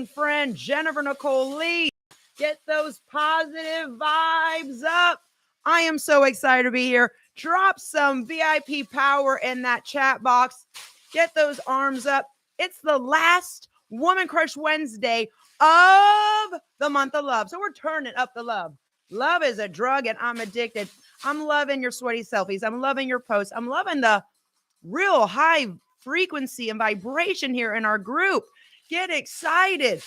friend Jennifer Nicole Lee. Get those positive vibes up. I am so excited to be here. Drop some VIP power in that chat box. Get those arms up. It's the last Woman Crush Wednesday of the month of love. So we're turning up the love. Love is a drug and I'm addicted. I'm loving your sweaty selfies. I'm loving your posts. I'm loving the real high frequency and vibration here in our group. Get excited.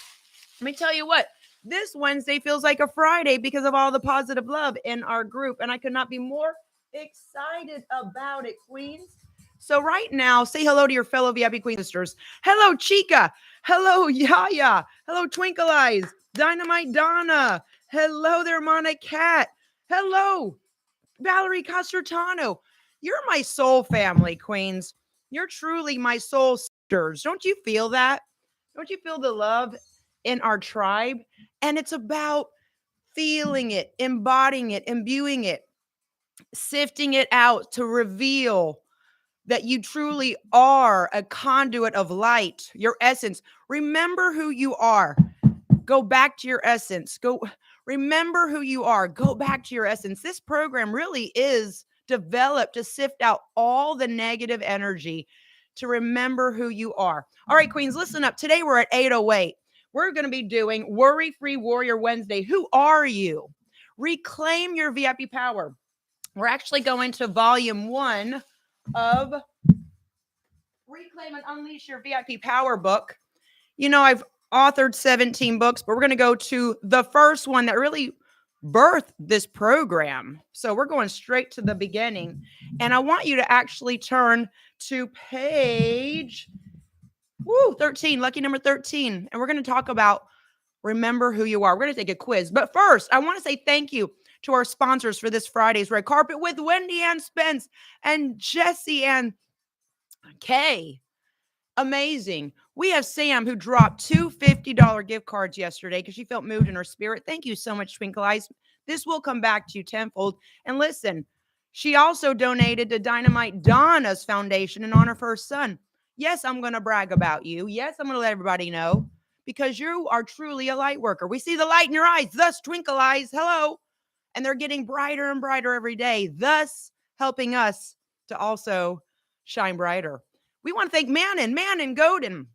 Let me tell you what, this Wednesday feels like a Friday because of all the positive love in our group. And I could not be more excited about it, Queens. So right now, say hello to your fellow VIP Queen sisters. Hello, Chica. Hello, Yaya. Hello, Twinkle Eyes. Dynamite Donna. Hello there, Mona Cat. Hello, Valerie Castertano. You're my soul family, Queens. You're truly my soul sisters. Don't you feel that? Don't you feel the love in our tribe? And it's about feeling it, embodying it, imbuing it, sifting it out to reveal that you truly are a conduit of light, your essence. Remember who you are. Go back to your essence. Go remember who you are. Go back to your essence. This program really is developed to sift out all the negative energy, to remember who you are. All right, Queens, listen up. Today we're at 8:08. We're going to be doing Worry Free Warrior Wednesday. Who are you? Reclaim your VIP power. We're actually going to volume 1 of Reclaim and Unleash Your VIP Power book. You know, I've authored 17 books, but we're going to go to the first one that really birthed this program. So we're going straight to the beginning. And I want you to actually turn to page 13, lucky number 13. And we're going to talk about remember who you are. We're going to take a quiz. But first, I want to say thank you to our sponsors for this Friday's Red Carpet with Wendy Ann Spence and Jesse Ann Kay. Amazing. We have Sam who dropped two $50 gift cards yesterday because she felt moved in her spirit. Thank you so much, Twinkle Eyes. This will come back to you tenfold. And listen, she also donated to Dynamite Donna's foundation in honor of her son. Yes, I'm going to brag about you. Yes, I'm going to let everybody know because you are truly a light worker. We see the light in your eyes, thus Twinkle Eyes. Hello. And they're getting brighter and brighter every day, thus helping us to also shine brighter. We want to thank Mannon Godin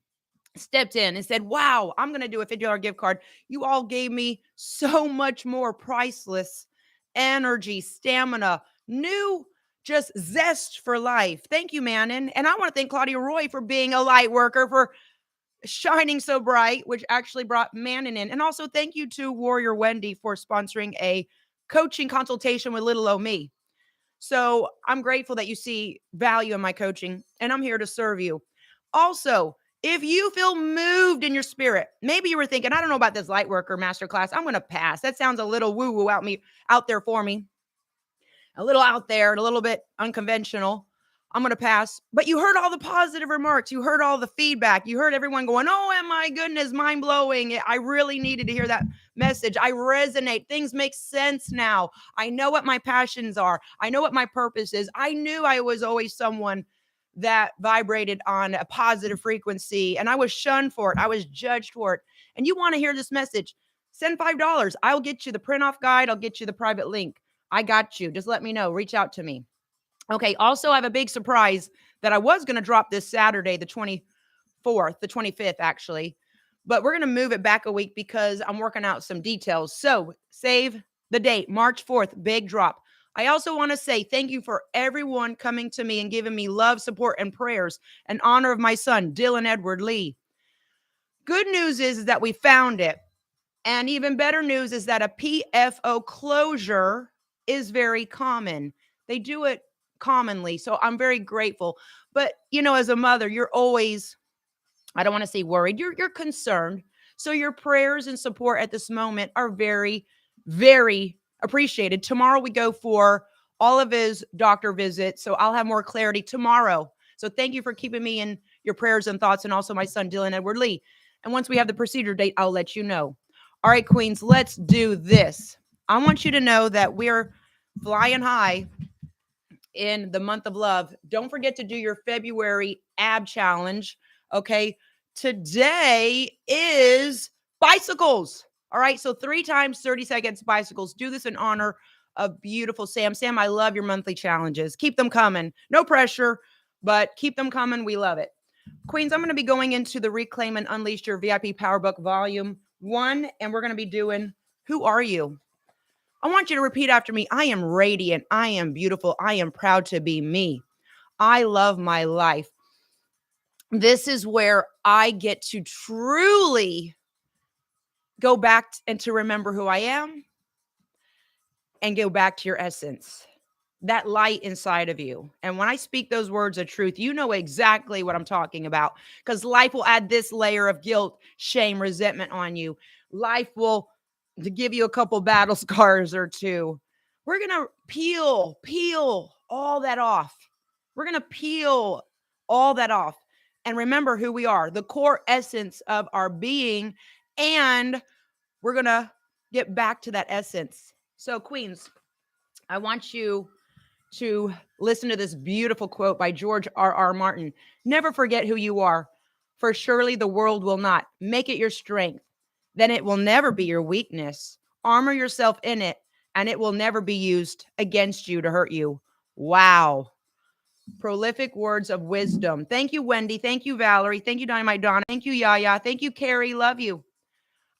stepped in and said, wow, I'm going to do a $50 gift card. You all gave me so much more priceless energy, stamina, new just zest for life. Thank you, Mannon. And I want to thank Claudia Roy for being a light worker, for shining so bright, which actually brought Mannon in. And also thank you to Warrior Wendy for sponsoring a coaching consultation with little o me. So I'm grateful that you see value in my coaching, and I'm here to serve you. Also, if you feel moved in your spirit, maybe you were thinking, I don't know about this light worker masterclass. I'm going to pass. That sounds a little woo-woo out there for me. A little out there, a little bit unconventional. I'm going to pass. But you heard all the positive remarks. You heard all the feedback. You heard everyone going, oh, my goodness, mind blowing. I really needed to hear that message. I resonate. Things make sense now. I know what my passions are. I know what my purpose is. I knew I was always someone that vibrated on a positive frequency, and I was shunned for it. I was judged for it. And you want to hear this message, send $5. I'll get you the print off guide. I'll get you the private link. I got you. Just let me know. Reach out to me. Okay. Also, I have a big surprise that I was going to drop this Saturday, the 25th, actually, but we're going to move it back a week because I'm working out some details. So save the date, March 4th, big drop. I also want to say thank you for everyone coming to me and giving me love, support, and prayers in honor of my son, Dylan Edward Lee. Good news is that we found it. And even better news is that a PFO closure is very common. They do it commonly. So I'm very grateful. But, you know, as a mother, you're always, I don't want to say worried, you're concerned. So your prayers and support at this moment are very, very appreciated. Tomorrow we go for all of his doctor visits. So I'll have more clarity tomorrow. So thank you for keeping me in your prayers and thoughts, and also my son, Dylan Edward Lee. And once we have the procedure date, I'll let you know. All right, Queens, let's do this. I want you to know that we're flying high in the month of love. Don't forget to do your February ab challenge. Okay. today is bicycles. All right. So 3 times 30 seconds bicycles. Do this in honor of beautiful Sam. Sam, I love your monthly challenges. Keep them coming. No pressure, but keep them coming. We love it. Queens, I'm going to be going into the Reclaim and Unleash Your VIP Power Book Volume 1, and we're going to be doing Who Are You? I want you to repeat after me. I am radiant. I am beautiful. I am proud to be me. I love my life. This is where I get to truly go back and to remember who I am and go back to your essence, that light inside of you. And when I speak those words of truth, you know exactly what I'm talking about, because life will add this layer of guilt, shame, resentment on you. Life will give you a couple battle scars or two. We're going to peel all that off. We're going to peel all that off and remember who we are, the core essence of our being. And we're going to get back to that essence. So, Queens, I want you to listen to this beautiful quote by George R.R. Martin. Never forget who you are, for surely the world will not. Make it your strength. Then it will never be your weakness. Armor yourself in it, and it will never be used against you to hurt you. Wow. Prolific words of wisdom. Thank you, Wendy. Thank you, Valerie. Thank you, Dynamite Donna. Thank you, Yaya. Thank you, Carrie. Love you.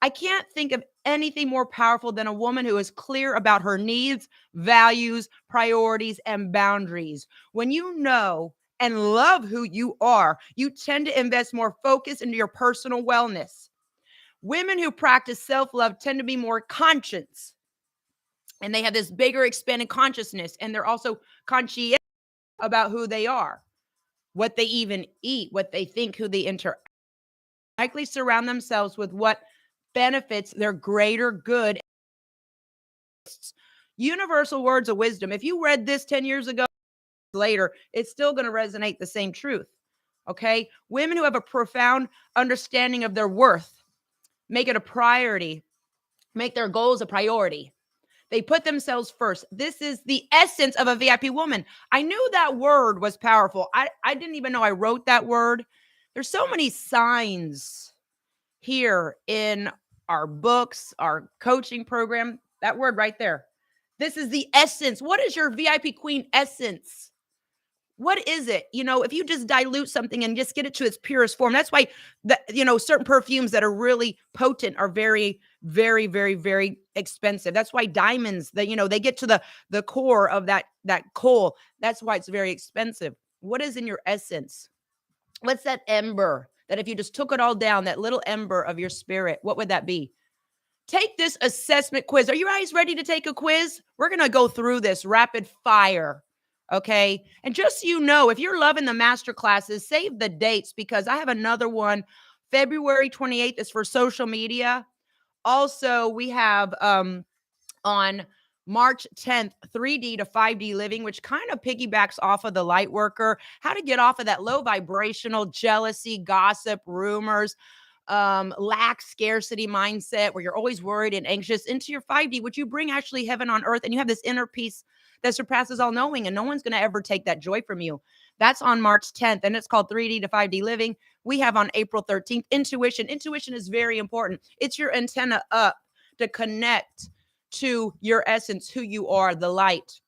I can't think of anything more powerful than a woman who is clear about her needs, values, priorities, and boundaries. When you know and love who you are, you tend to invest more focus into your personal wellness. Women who practice self-love tend to be more conscious, and they have this bigger expanded consciousness, and they're also conscientious about who they are, what they even eat, what they think, who they interact. Likely surround themselves with what benefits their greater good. Universal words of wisdom. If you read this 10 years ago, later, it's still going to resonate the same truth. Okay. Women who have a profound understanding of their worth make it a priority, make their goals a priority. They put themselves first. This is the essence of a VIP woman. I knew that word was powerful. I didn't even know I wrote that word. There's so many signs here in our books, our coaching program, that word right there. This is the essence. What is your VIP queen essence? What is it? If you just dilute something and just get it to its purest form, that's why certain perfumes that are really potent are very, very, very, very expensive. That's why diamonds, they get to the core of that coal. That's why it's very expensive. What is in your essence? What's that ember that if you just took it all down, that little ember of your spirit, what would that be? Take this assessment quiz. Are you guys ready to take a quiz? We're going to go through this rapid fire. Okay. And just so you know, if you're loving the master classes, save the dates because I have another one. February 28th is for social media. Also, we have on March 10th, 3D to 5D living, which kind of piggybacks off of the light worker, how to get off of that low vibrational jealousy, gossip, rumors, lack, scarcity mindset where you're always worried and anxious into your 5D, which you bring actually heaven on earth. And you have this inner peace that surpasses all knowing, and no one's going to ever take that joy from you. That's on March 10th, and it's called 3D to 5D living. We have on April 13th, intuition. Intuition is very important. It's your antenna up to connect to your essence, who you are, the light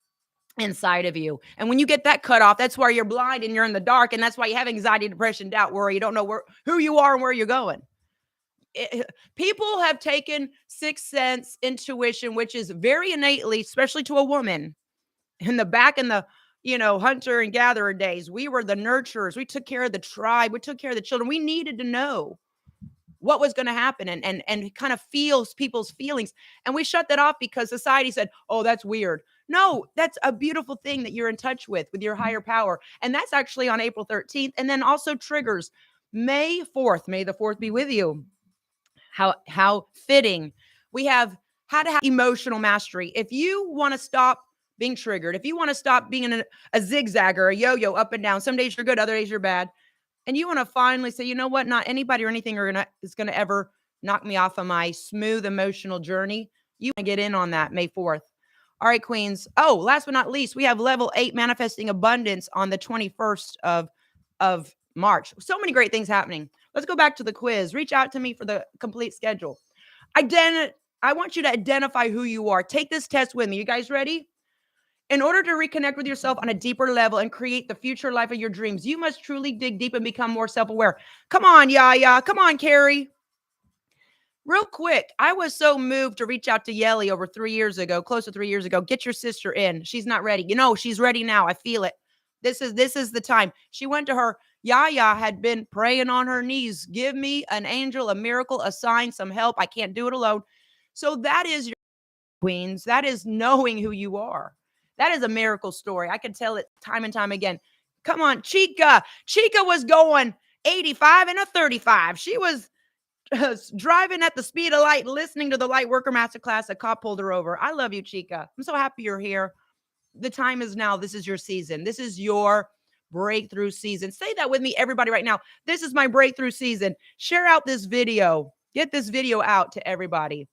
inside of you. And when you get that cut off, that's where you're blind and you're in the dark. And that's why you have anxiety, depression, doubt, worry. You don't know who you are and where you're going. People have taken sixth sense, intuition, which is very innately, especially to a woman, in the back in the hunter and gatherer days. We were the nurturers. We took care of the tribe. We took care of the children. We needed to know what was going to happen and kind of feels people's feelings. And we shut that off because society said, oh, that's weird. No, that's a beautiful thing that you're in touch with your higher power. And that's actually on April 13th. And then also triggers May 4th. May the 4th be with you. How fitting. We have how to have emotional mastery. If you want to stop being triggered, if you want to stop being a zigzagger, a yo-yo up and down, some days you're good, other days you're bad. And you want to finally say, you know what? Not anybody or anything is going to ever knock me off of my smooth emotional journey. You want to get in on that May 4th. All right, Queens. Oh, last but not least, we have level 8 manifesting abundance on the 21st of March. So many great things happening. Let's go back to the quiz. Reach out to me for the complete schedule. I want you to identify who you are. Take this test with me. You guys ready? In order to reconnect with yourself on a deeper level and create the future life of your dreams, you must truly dig deep and become more self-aware. Come on, Yaya. Come on, Carrie. Real quick, I was so moved to reach out to Yelly over 3 years ago, close to 3 years ago. Get your sister in. She's not ready. She's ready now. I feel it. This is the time. She went to her. Yaya had been praying on her knees. Give me an angel, a miracle, a sign, some help. I can't do it alone. So that is your queens. That is knowing who you are. That is a miracle story. I can tell it time and time again. Come on, Chica. Chica was going 85 and a 35. She was driving at the speed of light, listening to the Light Worker Masterclass. A cop pulled her over. I love you, Chica. I'm so happy you're here. The time is now. This is your season. This is your breakthrough season. Say that with me, everybody, right now. This is my breakthrough season. Share out this video. Get this video out to everybody.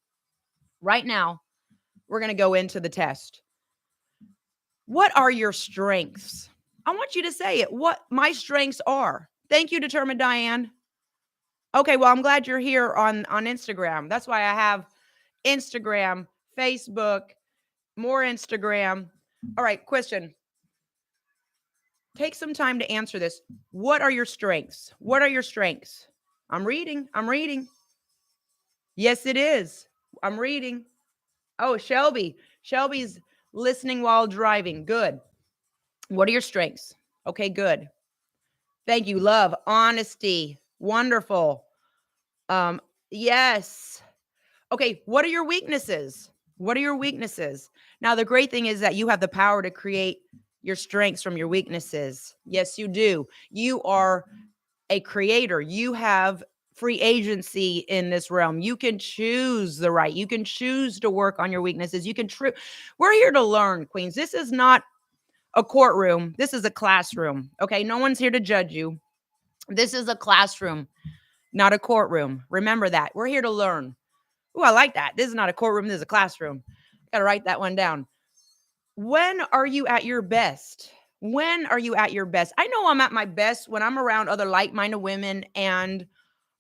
Right now, we're going to go into the test. What are your strengths? I want you to say it. What my strengths are. Thank you, Determined Diane. Okay, well, I'm glad you're here on Instagram. That's why I have Instagram, Facebook, more Instagram. All right, question. Take some time to answer this. What are your strengths? What are your strengths? I'm reading. Yes, it is. I'm reading. Oh, Shelby. Shelby's listening while driving. Good. What are your strengths? Okay, good. Thank you. Love, honesty. Wonderful. Yes. Okay, what are your weaknesses? What are your weaknesses? Now, the great thing is that you have the power to create your strengths from your weaknesses. Yes, you do. You are a creator. You have free agency in this realm. You can choose the right. You can choose to work on your weaknesses. We're here to learn, queens. This is not a courtroom. This is a classroom. Okay, no one's here to judge you. This is a classroom, not a courtroom. Remember that. We're here to learn. Oh, I like that. This is not a courtroom. This is a classroom. Got to write that one down. When are you at your best? When are you at your best? I know I'm at my best when I'm around other like-minded women, and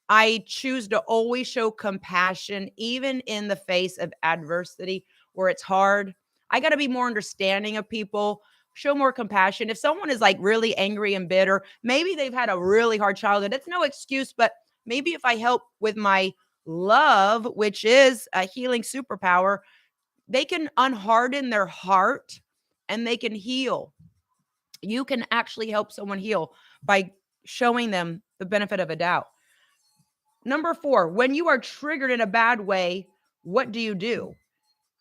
I choose to always show compassion, even in the face of adversity where it's hard. I got to be more understanding of people, show more compassion. If someone is like really angry and bitter, maybe they've had a really hard childhood. It's no excuse, but maybe if I help with my love, which is a healing superpower, they can unharden their heart and they can heal. You can actually help someone heal by showing them the benefit of a doubt. Number 4, when you are triggered in a bad way, what do you do?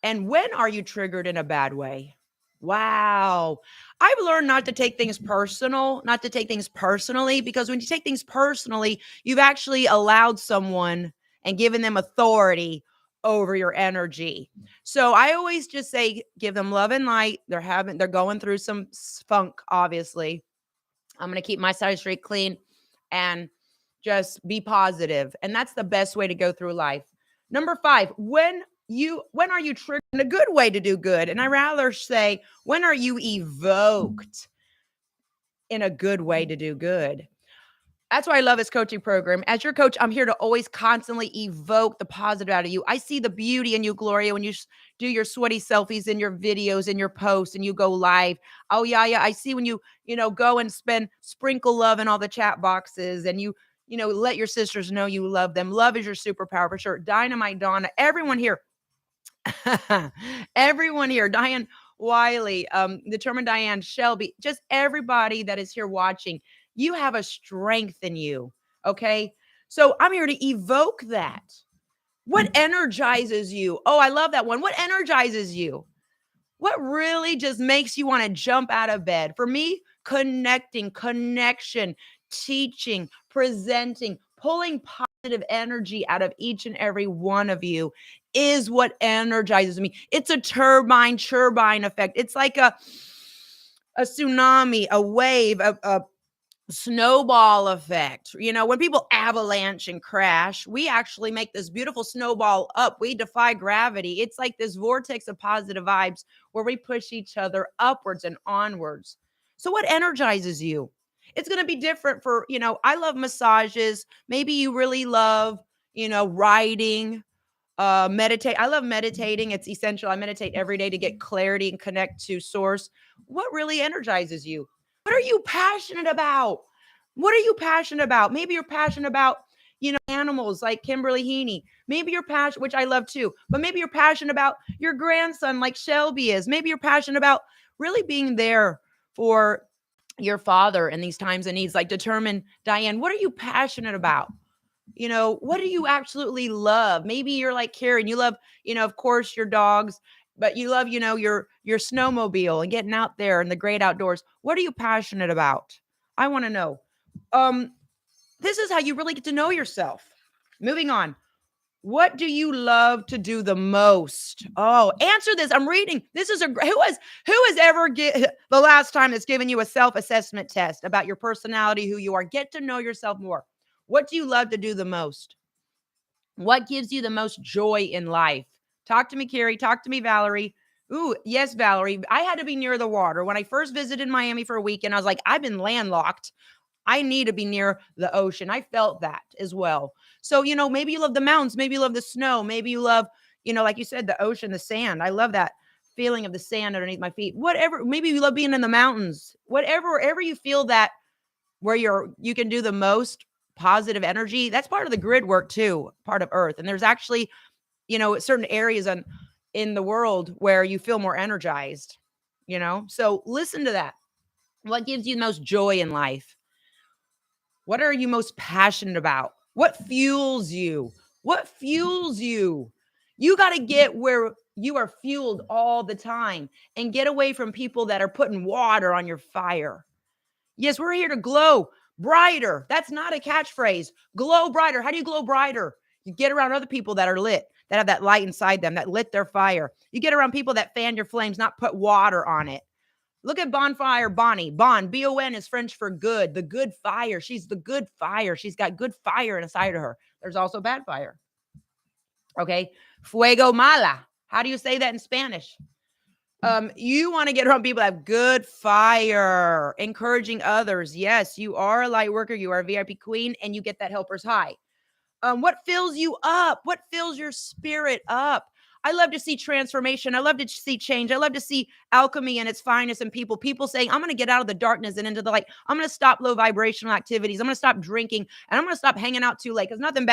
And when are you triggered in a bad way? Wow. I've learned not to take things personally, because when you take things personally, you've actually allowed someone and given them authority over your energy. So I always just say, give them love and light. They're going through some funk, obviously. I'm going to keep my side street clean and just be positive. And that's the best way to go through life. Number 5, when are you triggered in a good way to do good? And I rather say, when are you evoked in a good way to do good? That's why I love this coaching program. As your coach, I'm here to always constantly evoke the positive out of you. I see the beauty in you, Gloria, when you do your sweaty selfies in your videos and your posts and you go live. Oh, yeah. I see when you go and sprinkle love in all the chat boxes, and you let your sisters know you love them. Love is your superpower for sure. Dynamite Donna, everyone here. Everyone here, Diane Wiley, Determined Diane, Shelby, just everybody that is here watching, you have a strength in you. Okay. So I'm here to evoke that. What energizes you? Oh, I love that one. What energizes you? What really just makes you want to jump out of bed? For me, connection, teaching, presenting, pulling positive energy out of each and every one of you is what energizes me. It's a turbine effect. It's like a tsunami, a wave, a snowball effect. When people avalanche and crash, we actually make this beautiful snowball up. We defy gravity. It's like this vortex of positive vibes where we push each other upwards and onwards. So what energizes you? It's going to be different for, I love massages. Maybe you really love, writing, meditate. I love meditating. It's essential. I meditate every day to get clarity and connect to source. What really energizes you? What are you passionate about? What are you passionate about? Maybe you're passionate about, animals like Kimberly Heaney. Maybe you're passionate, which I love too, but maybe you're passionate about your grandson like Shelby is. Maybe you're passionate about really being there for your father in these times of needs. Like, determine, Diane, what are you passionate about? What do you absolutely love? Maybe you're like Karen, you love, of course, your dogs, but you love, your snowmobile and getting out there in the great outdoors. What are you passionate about? I want to know. Um, this is how you really get to know yourself. Moving on. What do you love to do the most? Oh, answer this. I'm reading. This is who has ever the last time that's given you a self-assessment test about your personality, who you are. Get to know yourself more. What do you love to do the most? What gives you the most joy in life? Talk to me, Carrie. Talk to me, Valerie. Ooh, yes, Valerie. I had to be near the water. When I first visited Miami for a weekend, I was like, I've been landlocked. I need to be near the ocean. I felt that as well. So, maybe you love the mountains. Maybe you love the snow. Maybe you love, like you said, the ocean, the sand. I love that feeling of the sand underneath my feet. Whatever. Maybe you love being in the mountains. Wherever you feel that where you can do the most positive energy. That's part of the grid work too, part of Earth. And there's actually, certain areas in the world where you feel more energized, So listen to that. What gives you the most joy in life? What are you most passionate about? What fuels you? What fuels you? You got to get where you are fueled all the time and get away from people that are putting water on your fire. Yes, we're here to glow brighter. That's not a catchphrase. Glow brighter. How do you glow brighter? You get around other people that are lit, that have that light inside them, that lit their fire. You get around people that fan your flames, not put water on it. Look at Bonfire Bonnie. B-O-N is French for good, the good fire. She's the good fire. She's got good fire inside of her. There's also bad fire. Okay. Fuego mala. How do you say that in Spanish? You want to get around people that have good fire, encouraging others. Yes, you are a light worker. You are a VIP queen, and you get that helper's high. What fills you up? What fills your spirit up? I love to see transformation. I love to see change. I love to see alchemy in its finest in people. People saying, I'm going to get out of the darkness and into the light. I'm going to stop low vibrational activities. I'm going to stop drinking, and I'm going to stop hanging out too late, because nothing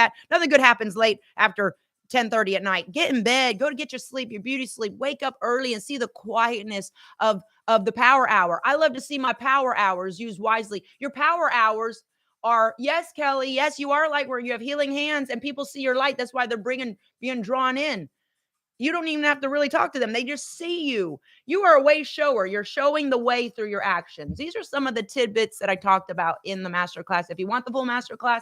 good happens late after 10:30 at night. Get in bed, go to get your sleep, your beauty sleep, wake up early and see the quietness of the power hour. I love to see my power hours used wisely. Your power hours are, yes, Kelly, yes, you are light where you have healing hands and people see your light. That's why they're being drawn in. You don't even have to really talk to them. They just see you. You are a way shower. You're showing the way through your actions. These are some of the tidbits that I talked about in the masterclass. If you want the full masterclass,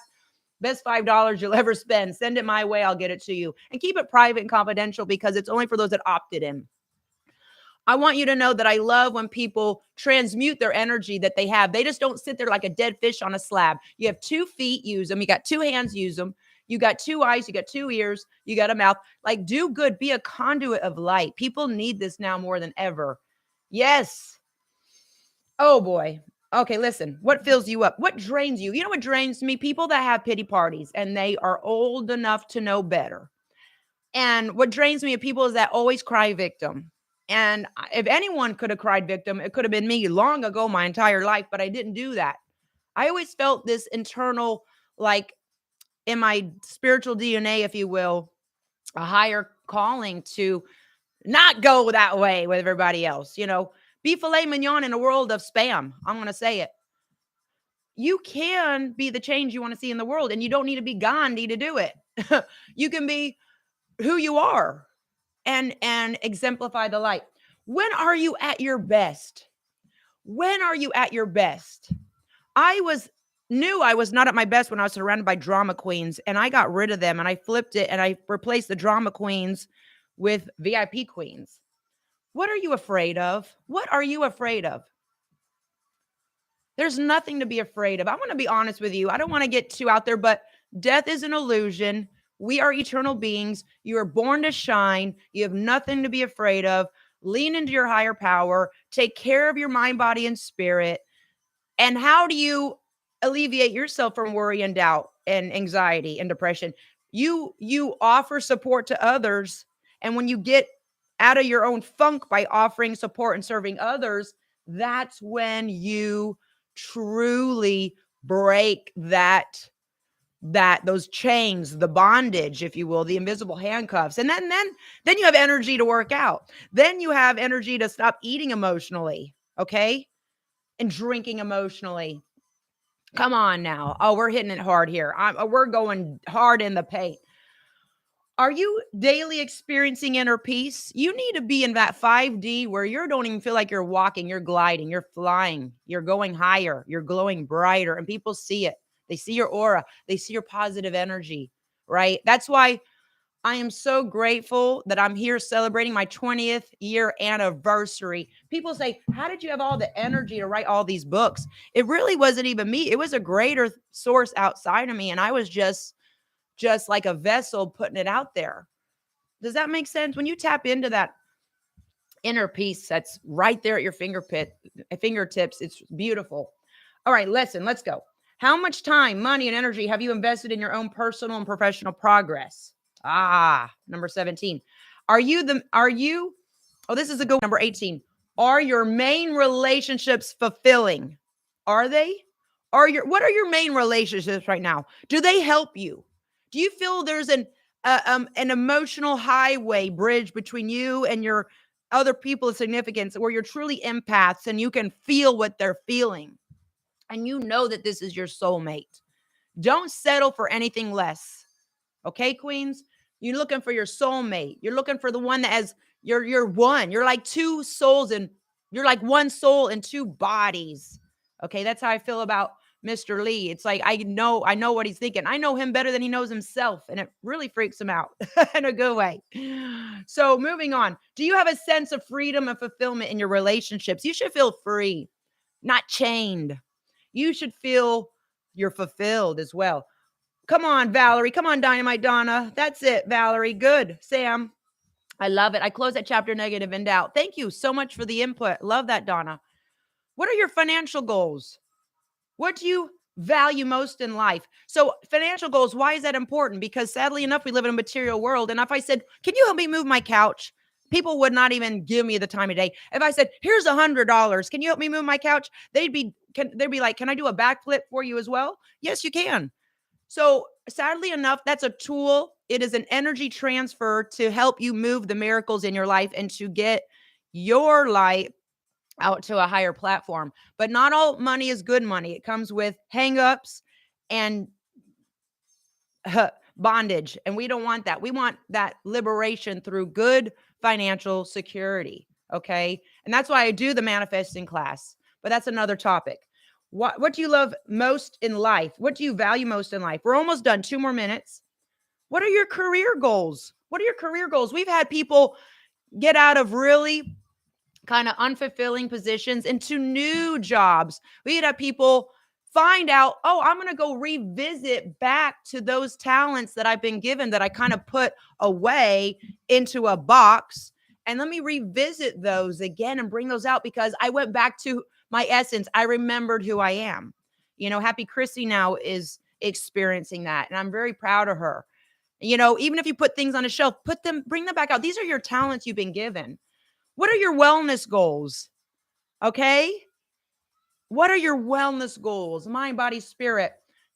best $5 you'll ever spend. Send it my way. I'll get it to you. And keep it private and confidential, because it's only for those that opted in. I want you to know that I love when people transmute their energy that they have. They just don't sit there like a dead fish on a slab. You have 2 feet, use them. You got 2 hands, use them. You got 2 eyes, you got 2 ears, you got a mouth. Like, do good, be a conduit of light. People need this now more than ever. Yes. Oh boy. Okay, listen. What fills you up? What drains you? You know what drains me? People that have pity parties and they are old enough to know better. And what drains me of people is that always cry victim. And if anyone could have cried victim, it could have been me long ago, my entire life, but I didn't do that. I always felt this internal, like in my spiritual DNA, if you will, a higher calling to not go that way with everybody else, be filet mignon in a world of spam. I'm going to say it. You can be the change you want to see in the world, and you don't need to be Gandhi to do it. You can be who you are and exemplify the light. When are you at your best? When are you at your best? I knew I was not at my best when I was surrounded by drama queens, and I got rid of them and I flipped it and I replaced the drama queens with VIP queens. What are you afraid of? What are you afraid of? There's nothing to be afraid of. I want to be honest with you. I don't want to get too out there, but death is an illusion. We are eternal beings. You are born to shine. You have nothing to be afraid of. Lean into your higher power. Take care of your mind, body, and spirit. And how do you alleviate yourself from worry and doubt and anxiety and depression? You offer support to others, and when you get out of your own funk by offering support and serving others, that's when you truly break those chains, the bondage, if you will, the invisible handcuffs. And then you have energy to work out. Then you have energy to stop eating emotionally, okay? And drinking emotionally. Come on now. Oh, we're hitting it hard here. We're going hard in the paint. Are you daily experiencing inner peace? You need to be in that 5D where you don't even feel like you're walking, you're gliding, you're flying, you're going higher, you're glowing brighter, and people see it. They see your aura, they see your positive energy, right? That's why I am so grateful that I'm here celebrating my 20th year anniversary. People say, how did you have all the energy to write all these books? It really wasn't even me. It was a greater source outside of me. And I was just like a vessel putting it out there. Does that make sense? When you tap into that inner peace that's right there at your fingertips, it's beautiful. All right, listen, let's go. How much time, money, and energy have you invested in your own personal and professional progress? Number 17. Oh, this is a good one. Number 18. Are your main relationships fulfilling? Are they? What are your main relationships right now? Do they help you? Do you feel there's an emotional highway bridge between you and your other people of significance where you're truly empaths and you can feel what they're feeling? And you know that this is your soulmate. Don't settle for anything less. Okay, queens? You're looking for your soulmate. You're looking for the one that has you're one. You're like two souls and you're like one soul in two bodies. Okay, that's how I feel about Mr. Lee. It's like I know what he's thinking. I know him better than he knows himself, and it really freaks him out in a good way. So, moving on. Do you have a sense of freedom and fulfillment in your relationships? You should feel free, not chained. You should feel you're fulfilled as well. Come on, Valerie. Come on, Dynamite Donna. That's it, Valerie. Good. Sam. I love it. I close that chapter negative and doubt. Thank you so much for the input. Love that, Donna. What are your financial goals? What do you value most in life? So financial goals, why is that important? Because sadly enough, we live in a material world. And if I said, can you help me move my couch? People would not even give me the time of day. If I said, here's $100, can you help me move my couch? They'd be like, can I do a backflip for you as well? Yes, you can. So sadly enough, that's a tool. It is an energy transfer to help you move the miracles in your life and to get your light out to a higher platform. But not all money is good money. It comes with hangups and bondage. And we don't want that. We want that liberation through good financial security. Okay. And that's why I do the manifesting class. But that's another topic. What do you love most in life? What do you value most in life? We're almost done. 2 more minutes. What are your career goals? What are your career goals? We've had people get out of really kind of unfulfilling positions into new jobs. We'd have people find out, oh, I'm going to go revisit back to those talents that I've been given that I kind of put away into a box. And let me revisit those again and bring those out because I went back to my essence. I remembered who I am. You know, Happy Chrissy now is experiencing that. And I'm very proud of her. You know, even if you put things on a shelf, bring them back out. These are your talents you've been given. What are your wellness goals? Okay. What are your wellness goals? Mind, body, spirit.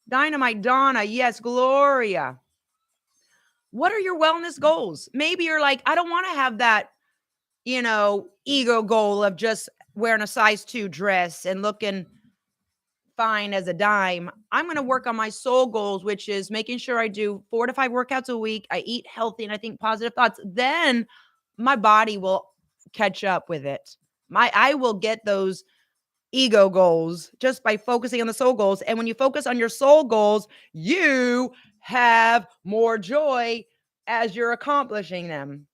Dynamite Donna. Yes. Gloria. What are your wellness goals? Maybe you're like, I don't want to have that, ego goal of just wearing a size 2 dress and looking fine as a dime. I'm going to work on my soul goals, which is making sure I do 4 to 5 workouts a week. I eat healthy and I think positive thoughts. Then my body will catch up with it. I will get those ego goals just by focusing on the soul goals. And when you focus on your soul goals, you have more joy as you're accomplishing them.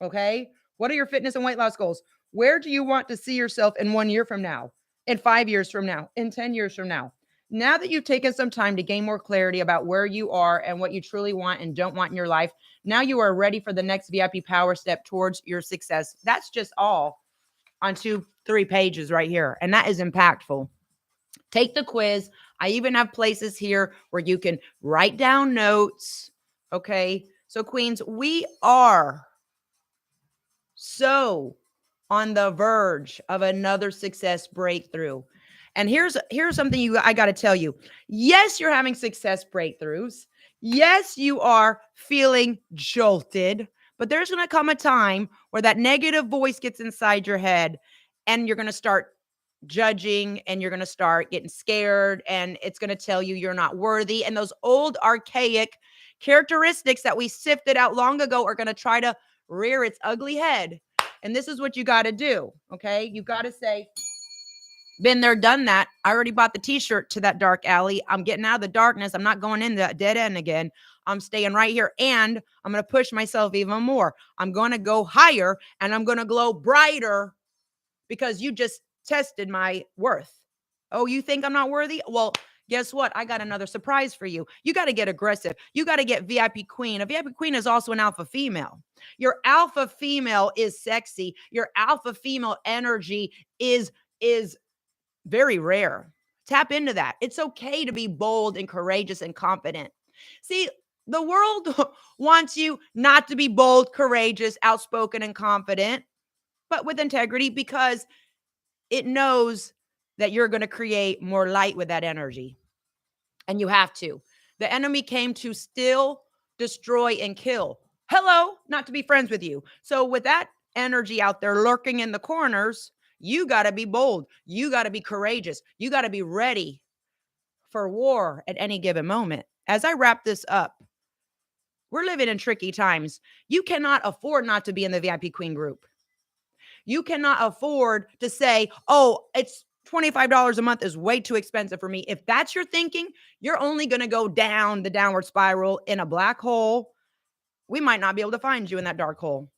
Okay. What are your fitness and weight loss goals? Where do you want to see yourself in 1 year from now, in 5 years from now, in 10 years from now? Now that you've taken some time to gain more clarity about where you are and what you truly want and don't want in your life, now you are ready for the next VIP power step towards your success. That's just all on 2-3 pages right here. And that is impactful. Take the quiz. I even have places here where you can write down notes. Okay. So, Queens, we are so on the verge of another success breakthrough. And here's something I got to tell you. Yes, you're having success breakthroughs. Yes, you are feeling jolted, but there's going to come a time where that negative voice gets inside your head and you're going to start judging and you're going to start getting scared and it's going to tell you you're not worthy, and those old archaic characteristics that we sifted out long ago are going to try to rear its ugly head. And this is what you got to do. Okay. You got to say, been there, done that. I already bought the t-shirt to that dark alley. I'm getting out of the darkness. I'm not going in that dead end again. I'm staying right here, and I'm going to push myself even more. I'm going to go higher and I'm going to glow brighter because you just tested my worth. Oh, you think I'm not worthy? Well, guess what? I got another surprise for you. You got to get aggressive. You got to get VIP queen. A VIP queen is also an alpha female. Your alpha female is sexy. Your alpha female energy is very rare. Tap into that. It's okay to be bold and courageous and confident. See, the world wants you not to be bold, courageous, outspoken, and confident, but with integrity, because it knows that you're going to create more light with that energy. And you have to. The enemy came to steal, destroy, and kill. Hello, not to be friends with you. So with that energy out there lurking in the corners, you got to be bold. You got to be courageous. You got to be ready for war at any given moment. As I wrap this up, we're living in tricky times. You cannot afford not to be in the VIP Queen group. You cannot afford to say, oh, it's $25 a month is way too expensive for me. If that's your thinking, you're only going to go down the downward spiral in a black hole. We might not be able to find you in that dark hole.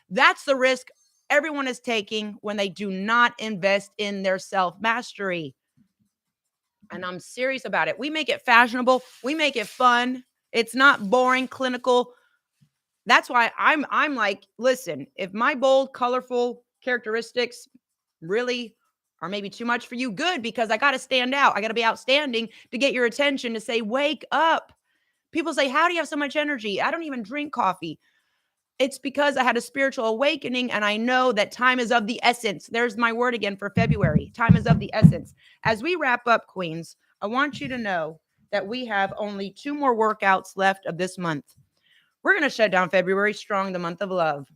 That's the risk everyone is taking when they do not invest in their self-mastery. And I'm serious about it. We make it fashionable. We make it fun. It's not boring, clinical. That's why I'm like, listen, if my bold, colorful characteristics really are maybe too much for you, good, because I got to stand out. I got to be outstanding to get your attention, to say, wake up. People say, how do you have so much energy? I don't even drink coffee. It's because I had a spiritual awakening and I know that time is of the essence. There's my word again for February. Time is of the essence. As we wrap up, Queens, I want you to know that we have only 2 more workouts left of this month. We're going to shut down February strong, the month of love.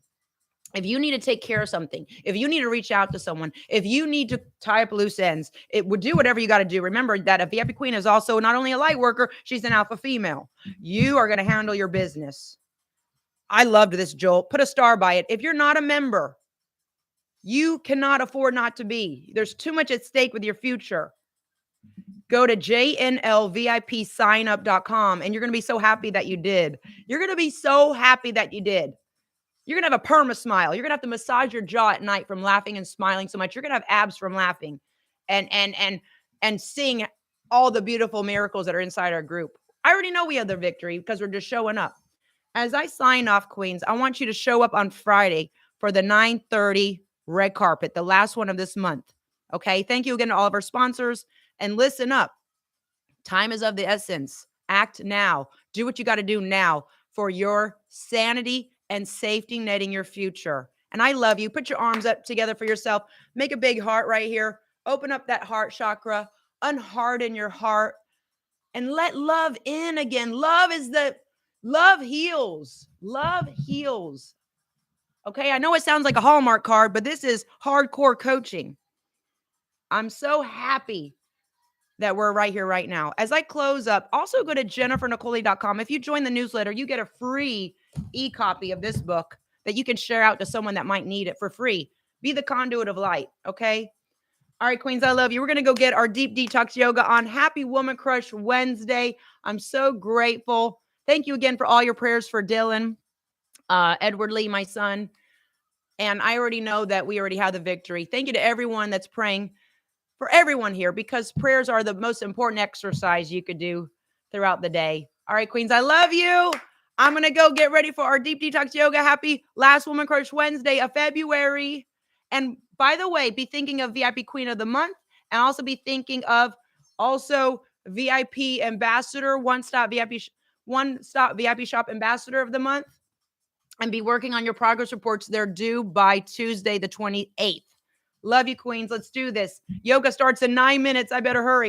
If you need to take care of something, if you need to reach out to someone, if you need to tie up loose ends, it would do whatever you got to do. Remember that a VIP queen is also not only a light worker, she's an alpha female. You are going to handle your business. I loved this, Joel. Put a star by it. If you're not a member, you cannot afford not to be. There's too much at stake with your future. Go to JNLVIPsignup.com and you're going to be so happy that you did. You're going to be so happy that you did. You're going to have a perma smile. You're going to have to massage your jaw at night from laughing and smiling so much. You're going to have abs from laughing and seeing all the beautiful miracles that are inside our group. I already know we have the victory because we're just showing up. As I sign off, Queens, I want you to show up on Friday for the 9:30 red carpet, the last one of this month. Okay. Thank you again to all of our sponsors, and listen up. Time is of the essence. Act now. Do what you got to do now for your sanity and safety netting your future. And I love you. Put your arms up together for yourself. Make a big heart right here. Open up that heart chakra. Unharden your heart and let love in again. Love heals. Love heals. Okay. I know it sounds like a Hallmark card, but this is hardcore coaching. I'm so happy that we're right here right now. As I close up, also go to jennifernicoli.com. If you join the newsletter, you get a free e-copy of this book that you can share out to someone that might need it for free. Be the conduit of light, okay? All right, Queens, I love you. We're going to go get our deep detox yoga on. Happy Woman Crush Wednesday. I'm so grateful. Thank you again for all your prayers for Dylan, Edward Lee, my son. And I already know that we already have the victory. Thank you to everyone that's praying for everyone here, because prayers are the most important exercise you could do throughout the day. All right, Queens, I love you. I'm going to go get ready for our deep detox yoga. Happy last Woman Crush Wednesday of February. And by the way, be thinking of VIP Queen of the Month, and also be thinking of Also, VIP ambassador, one-stop VIP shop ambassador of the month, and be working on your progress reports. They're due by Tuesday, the 28th. Love you, queens. Let's do this. Yoga starts in 9 minutes. I better hurry.